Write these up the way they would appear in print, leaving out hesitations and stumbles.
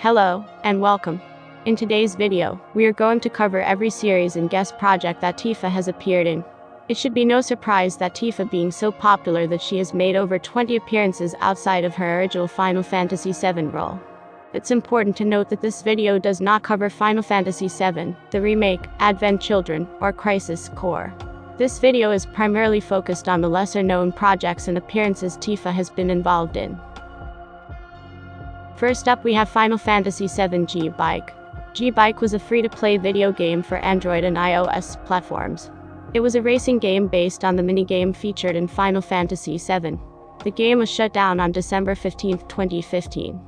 Hello, and welcome. In today's video, we are going to cover every series and guest project that Tifa has appeared in. It should be no surprise that Tifa being so popular that she has made over 20 appearances outside of her original Final Fantasy VII role. It's important to note that this video does not cover Final Fantasy VII, the remake, Advent Children, or Crisis Core. This video is primarily focused on the lesser-known projects and appearances Tifa has been involved in. First up, we have Final Fantasy VII G-Bike. G-Bike was a free-to-play video game for Android and iOS platforms. It was a racing game based on the minigame featured in Final Fantasy VII. The game was shut down on December 15, 2015.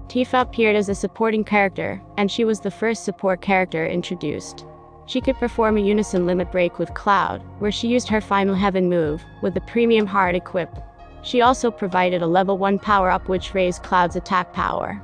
Tifa appeared as a supporting character, and she was the first support character introduced. She could perform a unison limit break with Cloud, where she used her Final Heaven move, with the premium heart equipped. She also provided a level 1 power-up which raised Cloud's attack power.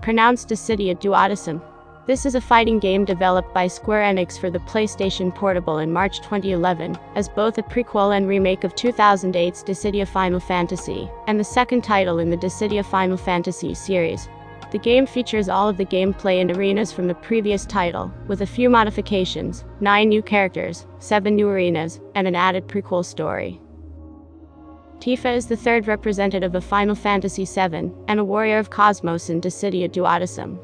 Pronounced Dissidia Duodecim. This is a fighting game developed by Square Enix for the PlayStation Portable in March 2011, as both a prequel and remake of 2008's Dissidia Final Fantasy, and the second title in the Dissidia Final Fantasy series. The game features all of the gameplay and arenas from the previous title, with a few modifications, 9 new characters, 7 new arenas, and an added prequel story. Tifa is the third representative of Final Fantasy VII, and a warrior of Cosmos in Dissidia Duodecim.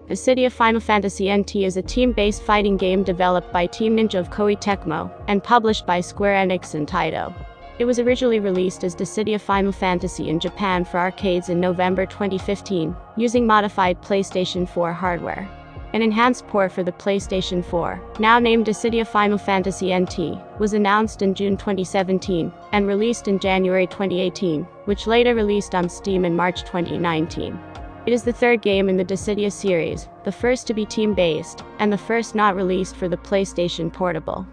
Dissidia Final Fantasy NT is a team-based fighting game developed by Team Ninja of Koei Tecmo, and published by Square Enix and Taito. It was originally released as Dissidia Final Fantasy in Japan for arcades in November 2015, using modified PlayStation 4 hardware. An enhanced port for the PlayStation 4, now named Dissidia Final Fantasy NT, was announced in June 2017, and released in January 2018, which later released on Steam in March 2019. It is the third game in the Dissidia series, the first to be team-based, and the first not released for the PlayStation Portable.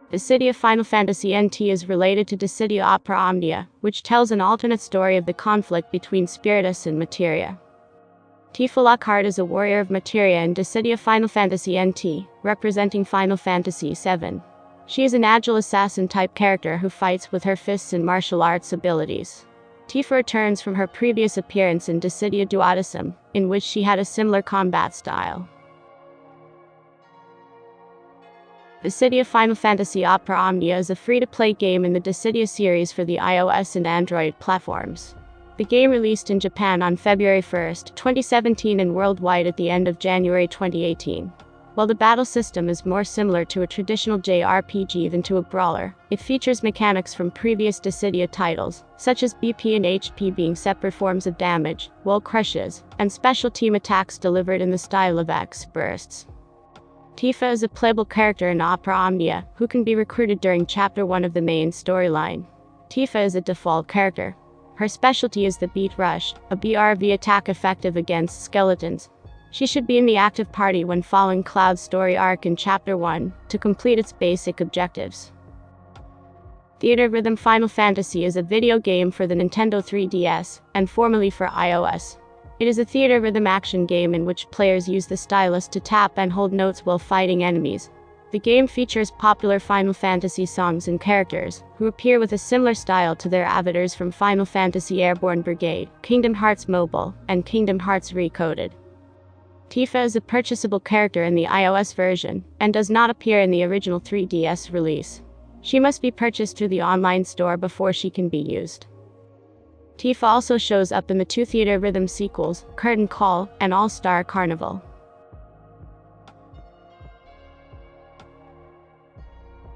Dissidia Final Fantasy NT is related to Dissidia Opera Omnia, which tells an alternate story of the conflict between Spiritus and Materia. Tifa Lockhart is a warrior of Materia in Dissidia Final Fantasy NT, representing Final Fantasy VII. She is an agile assassin-type character who fights with her fists and martial arts abilities. Tifa returns from her previous appearance in Dissidia Duodecim, in which she had a similar combat style. Dissidia Final Fantasy Opera Omnia is a free-to-play game in the Dissidia series for the iOS and Android platforms. The game released in Japan on February 1, 2017 and worldwide at the end of January 2018. While the battle system is more similar to a traditional JRPG than to a brawler, it features mechanics from previous Dissidia titles, such as BP and HP being separate forms of damage, wall crushes, and special team attacks delivered in the style of X bursts. Tifa is a playable character in Opera Omnia, who can be recruited during Chapter 1 of the main storyline. Tifa is a default character. Her specialty is the Beat Rush, a BRV attack effective against skeletons. She should be in the active party when following Cloud's story arc in Chapter 1, to complete its basic objectives. Theater Rhythm Final Fantasy is a video game for the Nintendo 3DS, and formerly for iOS. It is a theater rhythm action game in which players use the stylus to tap and hold notes while fighting enemies. The game features popular Final Fantasy songs and characters, who appear with a similar style to their avatars from Final Fantasy Airborne Brigade, Kingdom Hearts Mobile, and Kingdom Hearts Recoded. Tifa is a purchasable character in the iOS version, and does not appear in the original 3DS release. She must be purchased through the online store before she can be used. Tifa also shows up in the 2 Theater Rhythm sequels, Curtain Call, and All-Star Carnival.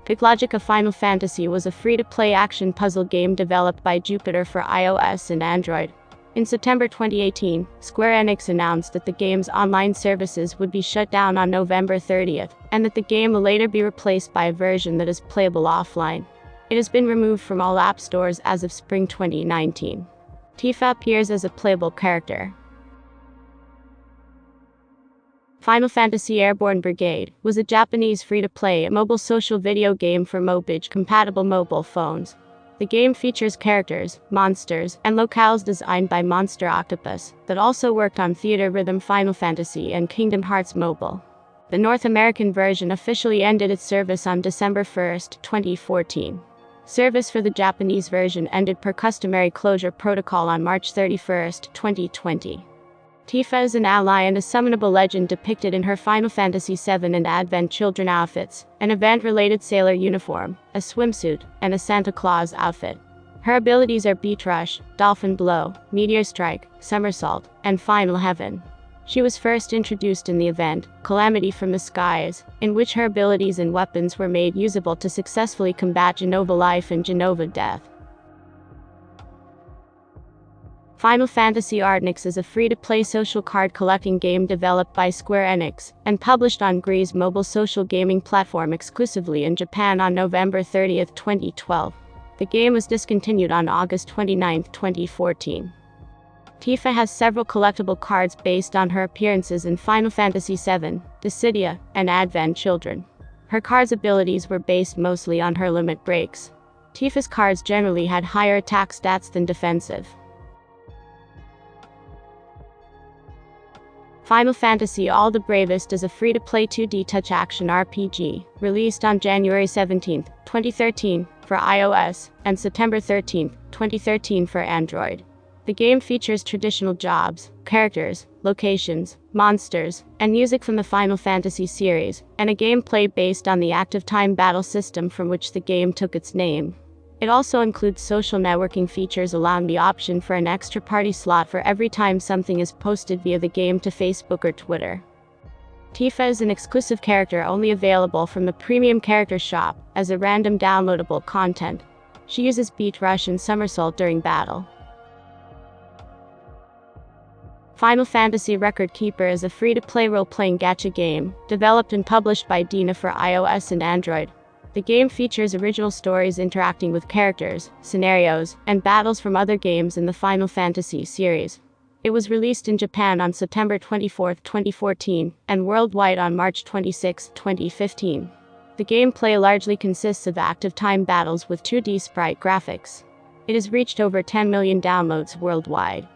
Piclogica Final Fantasy was a free-to-play action puzzle game developed by Jupiter for iOS and Android. In September 2018, Square Enix announced that the game's online services would be shut down on November 30th, and that the game will later be replaced by a version that is playable offline. It has been removed from all app stores as of spring 2019. Tifa appears as a playable character. Final Fantasy Airborne Brigade was a Japanese free-to-play mobile social video game for Mobile-compatible mobile phones. The game features characters, monsters, and locales designed by Monster Octopus, that also worked on Theater Rhythm Final Fantasy and Kingdom Hearts Mobile. The North American version officially ended its service on December 1, 2014. Service for the Japanese version ended per customary closure protocol on March 31, 2020. Tifa is an ally and a summonable legend depicted in her Final Fantasy VII and Advent Children outfits, an event-related sailor uniform, a swimsuit, and a Santa Claus outfit. Her abilities are Beat Rush, Dolphin Blow, Meteor Strike, Somersault, and Final Heaven. She was first introduced in the event, Calamity from the Skies, in which her abilities and weapons were made usable to successfully combat Genova Life and Genova Death. Final Fantasy Artnix is a free-to-play social card collecting game developed by Square Enix, and published on GRI's mobile social gaming platform exclusively in Japan on November 30, 2012. The game was discontinued on August 29, 2014. Tifa has several collectible cards based on her appearances in Final Fantasy VII, Dissidia, and Advent Children. Her cards' abilities were based mostly on her limit breaks. Tifa's cards generally had higher attack stats than defensive. Final Fantasy All the Bravest is a free-to-play 2D touch-action RPG, released on January 17, 2013, for iOS, and September 13, 2013 for Android. The game features traditional jobs, characters, locations, monsters, and music from the Final Fantasy series, and a gameplay based on the active time battle system from which the game took its name. It also includes social networking features, allowing the option for an extra party slot for every time something is posted via the game to Facebook or Twitter. Tifa is an exclusive character only available from the Premium Character Shop, as a random downloadable content. She uses Beat Rush and Somersault during battle. Final Fantasy Record Keeper is a free-to-play role-playing gacha game, developed and published by Dina for iOS and Android. The game features original stories interacting with characters, scenarios, and battles from other games in the Final Fantasy series. It was released in Japan on September 24, 2014, and worldwide on March 26, 2015. The gameplay largely consists of active time battles with 2D sprite graphics. It has reached over 10 million downloads worldwide.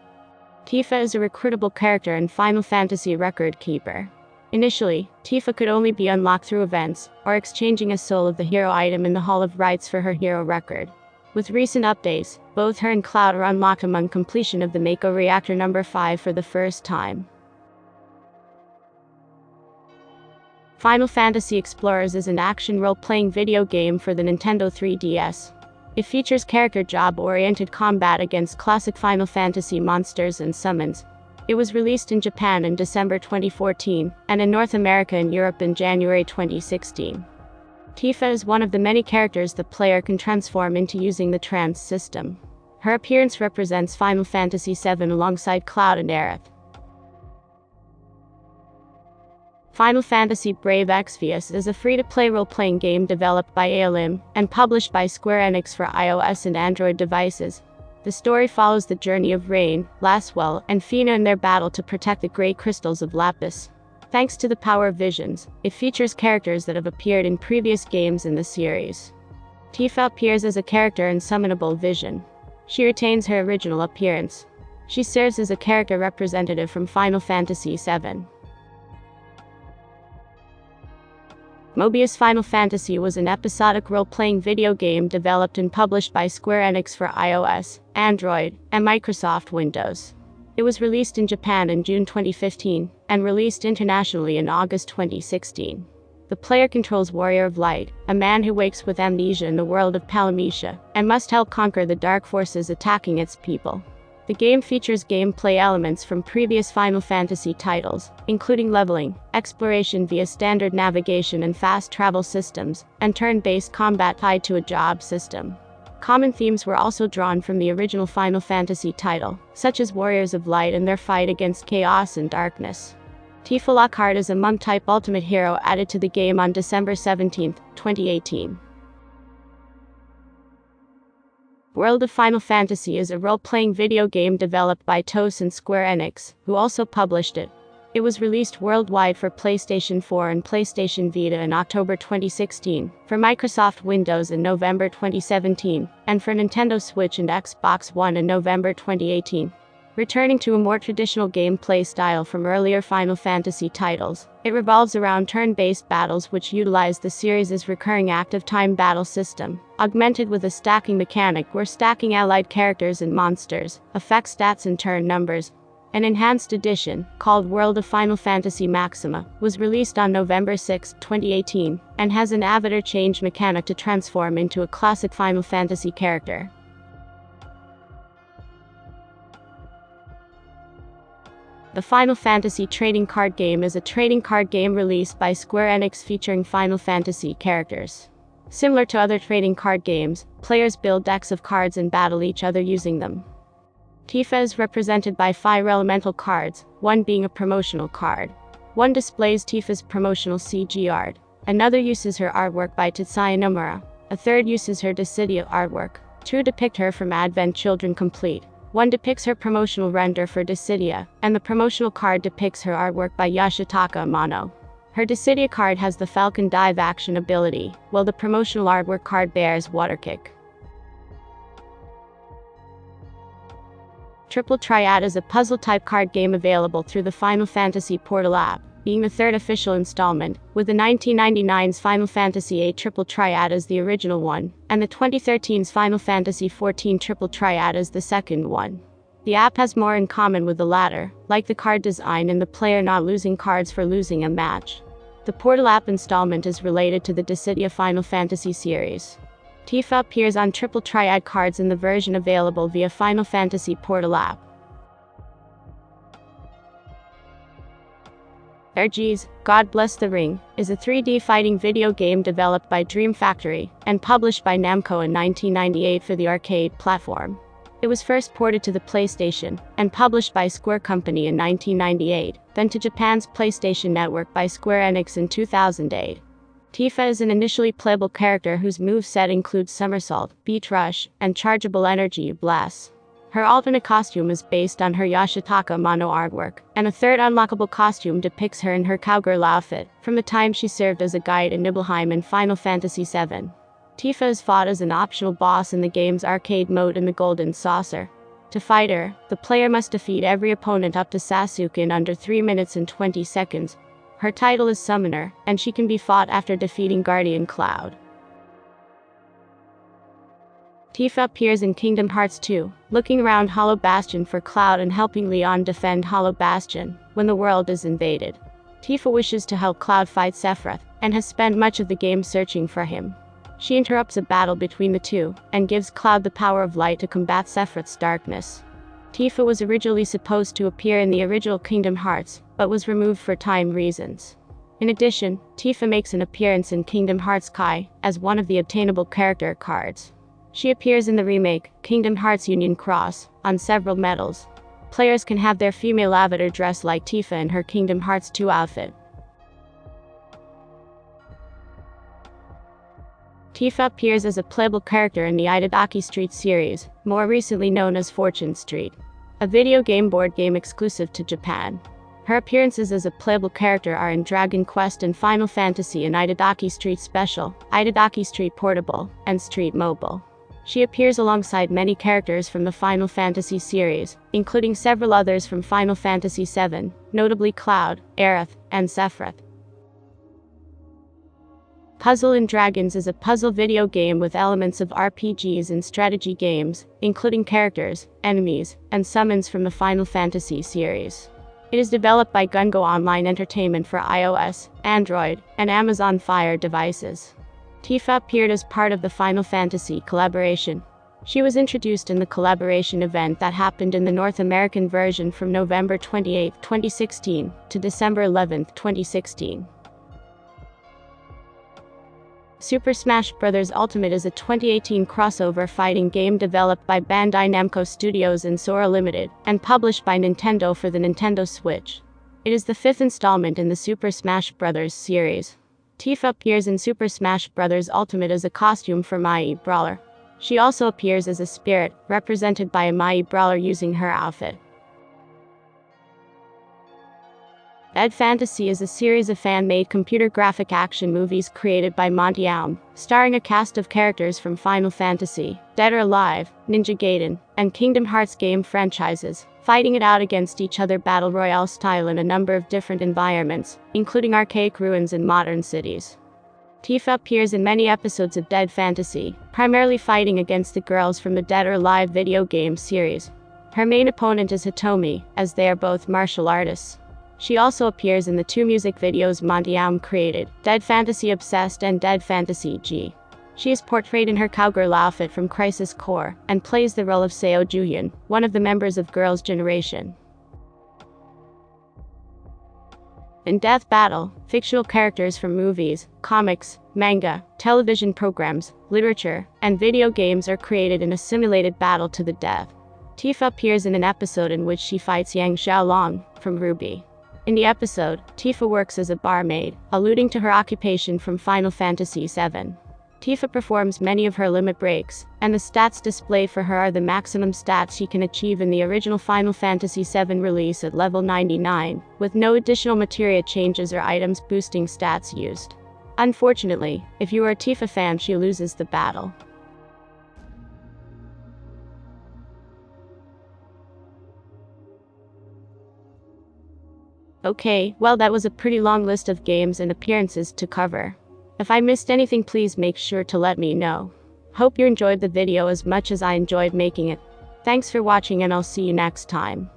Tifa is a recruitable character in Final Fantasy Record Keeper. Initially, Tifa could only be unlocked through events, or exchanging a soul of the hero item in the Hall of Rights for her hero record. With recent updates, both her and Cloud are unlocked among completion of the Mako Reactor No. 5 for the first time. Final Fantasy Explorers is an action role-playing video game for the Nintendo 3DS. It features character job-oriented combat against classic Final Fantasy monsters and summons. It was released in Japan in December 2014, and in North America and Europe in January 2016. Tifa is one of the many characters the player can transform into using the trance system. Her appearance represents Final Fantasy VII alongside Cloud and Aerith. Final Fantasy Brave Exvius is a free-to-play role-playing game developed by Aelim, and published by Square Enix for iOS and Android devices. The story follows the journey of Rain, Laswell, and Fina in their battle to protect the Great Crystals of Lapis. Thanks to the power of visions, it features characters that have appeared in previous games in the series. Tifa appears as a character in Summonable Vision. She retains her original appearance. She serves as a character representative from Final Fantasy VII. Mobius Final Fantasy was an episodic role-playing video game developed and published by Square Enix for iOS, Android, and Microsoft Windows. It was released in Japan in June 2015, and released internationally in August 2016. The player controls Warrior of Light, a man who wakes with amnesia in the world of Palamecia, and must help conquer the dark forces attacking its people. The game features gameplay elements from previous Final Fantasy titles, including leveling, exploration via standard navigation and fast travel systems, and turn-based combat tied to a job system. Common themes were also drawn from the original Final Fantasy title, such as Warriors of Light and their fight against chaos and darkness. Tifa Lockhart is a monk-type ultimate hero added to the game on December 17, 2018. World of Final Fantasy is a role-playing video game developed by TOS and Square Enix, who also published it. It was released worldwide for PlayStation 4 and PlayStation Vita in October 2016, for Microsoft Windows in November 2017, and for Nintendo Switch and Xbox One in November 2018. Returning to a more traditional gameplay style from earlier Final Fantasy titles, it revolves around turn-based battles which utilize the series' recurring active time battle system, augmented with a stacking mechanic where stacking allied characters and monsters affects stats and turn numbers. An enhanced edition, called World of Final Fantasy Maxima, was released on November 6, 2018, and has an avatar change mechanic to transform into a classic Final Fantasy character. The Final Fantasy trading card game is a trading card game released by Square Enix featuring Final Fantasy characters. Similar to other trading card games, players build decks of cards and battle each other using them. Tifa is represented by 5 elemental cards, one being a promotional card. One displays Tifa's promotional CG art, another uses her artwork by Tetsuya Nomura, a third uses her Dissidia artwork, 2 depict her from Advent Children Complete. One depicts her promotional render for Dissidia, and the promotional card depicts her artwork by Yoshitaka Amano. Her Dissidia card has the Falcon Dive action ability, while the promotional artwork card bears Water Kick. Triple Triad is a puzzle-type card game available through the Final Fantasy Portal app, being the third official installment, with the 1999's Final Fantasy VIII Triple Triad as the original one, and the 2013's Final Fantasy XIV Triple Triad as the second one. The app has more in common with the latter, like the card design and the player not losing cards for losing a match. The Portal app installment is related to the Dissidia Final Fantasy series. Tifa appears on Triple Triad cards in the version available via Final Fantasy Portal app. RG's God Bless the Ring is a 3D fighting video game developed by Dream Factory and published by Namco in 1998 for the arcade platform. It was first ported to the PlayStation and published by Square Company in 1998, then to Japan's PlayStation Network by Square Enix in 2008. Tifa is an initially playable character whose moveset includes Somersault, Beach Rush, and Chargeable Energy Blast. Her alternate costume is based on her Yoshitaka Amano artwork, and a third unlockable costume depicts her in her cowgirl outfit, from the time she served as a guide in Nibelheim in Final Fantasy VII. Tifa is fought as an optional boss in the game's arcade mode in the Golden Saucer. To fight her, the player must defeat every opponent up to Sasuke in under 3 minutes and 20 seconds. Her title is Summoner, and she can be fought after defeating Guardian Cloud. Tifa appears in Kingdom Hearts 2, looking around Hollow Bastion for Cloud and helping Leon defend Hollow Bastion when the world is invaded. Tifa wishes to help Cloud fight Sephiroth, and has spent much of the game searching for him. She interrupts a battle between the two, and gives Cloud the power of light to combat Sephiroth's darkness. Tifa was originally supposed to appear in the original Kingdom Hearts, but was removed for time reasons. In addition, Tifa makes an appearance in Kingdom Hearts Kai as one of the obtainable character cards. She appears in the remake, Kingdom Hearts Union Cross, on several medals. Players can have their female avatar dressed like Tifa in her Kingdom Hearts 2 outfit. Tifa appears as a playable character in the Itadaki Street series, more recently known as Fortune Street, a video game board game exclusive to Japan. Her appearances as a playable character are in Dragon Quest and Final Fantasy and Itadaki Street Special, Itadaki Street Portable, and Street Mobile. She appears alongside many characters from the Final Fantasy series, including several others from Final Fantasy VII, notably Cloud, Aerith, and Sephiroth. Puzzle & Dragons is a puzzle video game with elements of RPGs and strategy games, including characters, enemies, and summons from the Final Fantasy series. It is developed by Gungo Online Entertainment for iOS, Android, and Amazon Fire devices. Tifa appeared as part of the Final Fantasy collaboration. She was introduced in the collaboration event that happened in the North American version from November 28, 2016 to December 11, 2016. Super Smash Bros. Ultimate is a 2018 crossover fighting game developed by Bandai Namco Studios and Sora Limited, and published by Nintendo for the Nintendo Switch. It is the 5th installment in the Super Smash Bros. Series. Tifa appears in Super Smash Bros. Ultimate as a costume for Mai Brawler. She also appears as a spirit, represented by a Mai Brawler using her outfit. Dead Fantasy is a series of fan-made computer graphic action movies created by Monty Aum, starring a cast of characters from Final Fantasy, Dead or Alive, Ninja Gaiden, and Kingdom Hearts game franchises, fighting it out against each other battle royale style in a number of different environments, including archaic ruins and modern cities. Tifa appears in many episodes of Dead Fantasy, primarily fighting against the girls from the Dead or Alive video game series. Her main opponent is Hitomi, as they are both martial artists. She also appears in the two music videos Monty Aum created, Dead Fantasy Obsessed and Dead Fantasy G. She is portrayed in her cowgirl outfit from Crisis Core, and plays the role of Seo Juhyun, one of the members of Girls' Generation. In Death Battle, fictional characters from movies, comics, manga, television programs, literature, and video games are created in a simulated battle to the death. Tifa appears in an episode in which she fights Yang Xiaolong from Ruby. In the episode, Tifa works as a barmaid, alluding to her occupation from Final Fantasy VII. Tifa performs many of her limit breaks, and the stats displayed for her are the maximum stats she can achieve in the original Final Fantasy VII release at level 99, with no additional materia changes or items boosting stats used. Unfortunately, if you are a Tifa fan, she loses the battle. Okay, well, that was a pretty long list of games and appearances to cover. If I missed anything, please make sure to let me know. Hope you enjoyed the video as much as I enjoyed making it. Thanks for watching, and I'll see you next time.